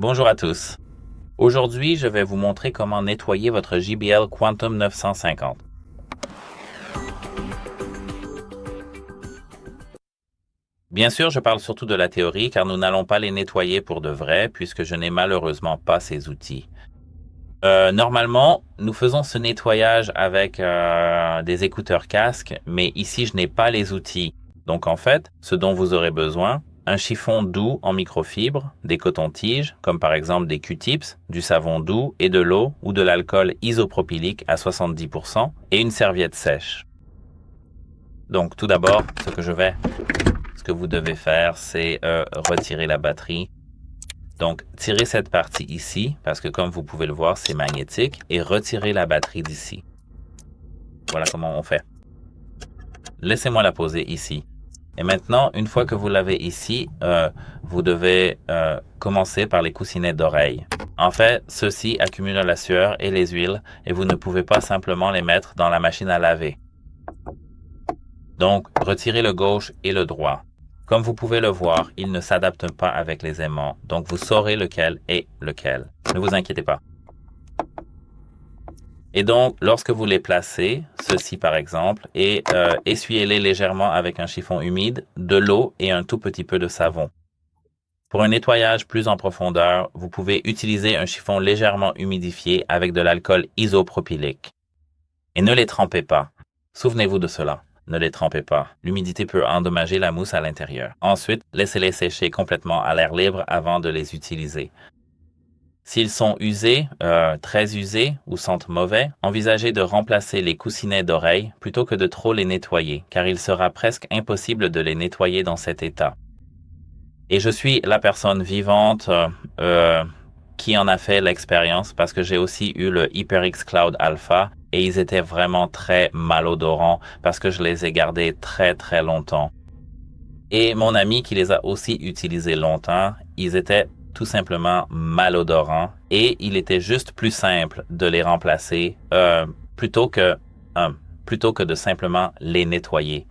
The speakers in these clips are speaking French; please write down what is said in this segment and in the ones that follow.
Bonjour à tous. Aujourd'hui, je vais vous montrer comment nettoyer votre JBL Quantum 950. Bien sûr, je parle surtout de la théorie car nous n'allons pas les nettoyer pour de vrai puisque je n'ai malheureusement pas ces outils. Normalement, nous faisons ce nettoyage avec des écouteurs casques, mais ici, je n'ai pas les outils. Donc en fait, ce dont vous aurez besoin, un chiffon doux en microfibre, des cotons-tiges, comme par exemple des Q-tips, du savon doux et de l'eau ou de l'alcool isopropylique à 70% et une serviette sèche. Donc tout d'abord, ce que vous devez faire, c'est retirer la batterie. Donc, tirez cette partie ici, parce que comme vous pouvez le voir, c'est magnétique, et retirez la batterie d'ici. Voilà comment on fait. Laissez-moi la poser ici. Et maintenant, une fois que vous l'avez ici, vous devez commencer par les coussinets d'oreille. En fait, ceux-ci accumulent la sueur et les huiles, et vous ne pouvez pas simplement les mettre dans la machine à laver. Donc, retirez le gauche et le droit. Comme vous pouvez le voir, ils ne s'adaptent pas avec les aimants, donc vous saurez lequel est lequel. Ne vous inquiétez pas. Et donc, lorsque vous les placez, ceci par exemple, et essuyez-les légèrement avec un chiffon humide, de l'eau et un tout petit peu de savon. Pour un nettoyage plus en profondeur, vous pouvez utiliser un chiffon légèrement humidifié avec de l'alcool isopropylique. Et ne les trempez pas. Souvenez-vous de cela. Ne les trempez pas. L'humidité peut endommager la mousse à l'intérieur. Ensuite, laissez-les sécher complètement à l'air libre avant de les utiliser. S'ils sont usés, très usés ou sentent mauvais, envisagez de remplacer les coussinets d'oreille plutôt que de trop les nettoyer, car il sera presque impossible de les nettoyer dans cet état. Et je suis la personne vivante qui en a fait l'expérience parce que j'ai aussi eu le HyperX Cloud Alpha et ils étaient vraiment très malodorants parce que je les ai gardés très très longtemps. Et mon ami qui les a aussi utilisés longtemps, ils étaient tout simplement malodorants et il était juste plus simple de les remplacer plutôt que de simplement les nettoyer.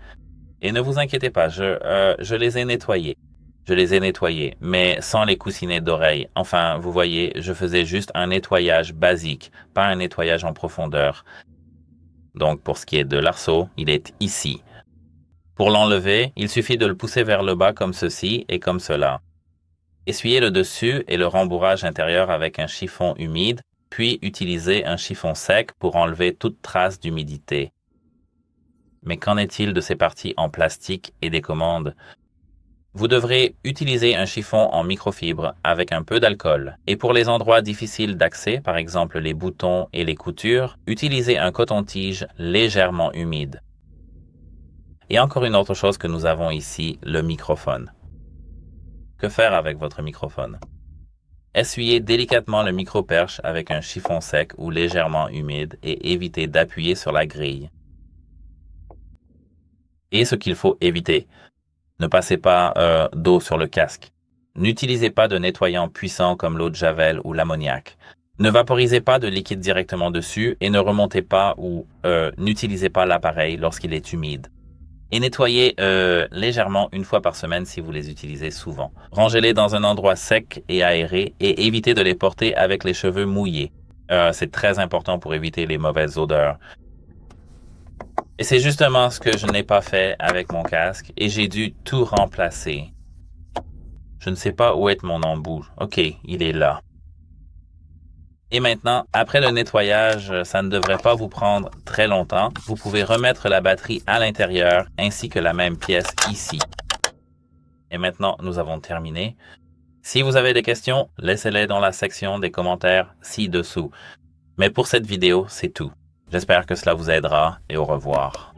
Et ne vous inquiétez pas, je les ai nettoyés. Je les ai nettoyés, mais sans les coussinets d'oreille. Enfin, vous voyez, je faisais juste un nettoyage basique, pas un nettoyage en profondeur. Donc, pour ce qui est de l'arceau, il est ici. Pour l'enlever, il suffit de le pousser vers le bas comme ceci et comme cela. Essuyez le dessus et le rembourrage intérieur avec un chiffon humide, puis utilisez un chiffon sec pour enlever toute trace d'humidité. Mais qu'en est-il de ces parties en plastique et des commandes? Vous devrez utiliser un chiffon en microfibre avec un peu d'alcool. Et pour les endroits difficiles d'accès, par exemple les boutons et les coutures, utilisez un coton-tige légèrement humide. Et encore une autre chose que nous avons ici, le microphone. Que faire avec votre microphone? Essuyez délicatement le micro-perche avec un chiffon sec ou légèrement humide et évitez d'appuyer sur la grille. Et ce qu'il faut éviter. Ne passez pas d'eau sur le casque. N'utilisez pas de nettoyant puissant comme l'eau de Javel ou l'ammoniac. Ne vaporisez pas de liquide directement dessus et ne remontez pas ou n'utilisez pas l'appareil lorsqu'il est humide. Et nettoyez légèrement une fois par semaine si vous les utilisez souvent. Rangez-les dans un endroit sec et aéré et évitez de les porter avec les cheveux mouillés. C'est très important pour éviter les mauvaises odeurs. Et c'est justement ce que je n'ai pas fait avec mon casque et j'ai dû tout remplacer. Je ne sais pas où est mon embout. OK, il est là. Et maintenant, après le nettoyage, ça ne devrait pas vous prendre très longtemps. Vous pouvez remettre la batterie à l'intérieur ainsi que la même pièce ici. Et maintenant, nous avons terminé. Si vous avez des questions, laissez-les dans la section des commentaires ci-dessous. Mais pour cette vidéo, c'est tout. J'espère que cela vous aidera et au revoir.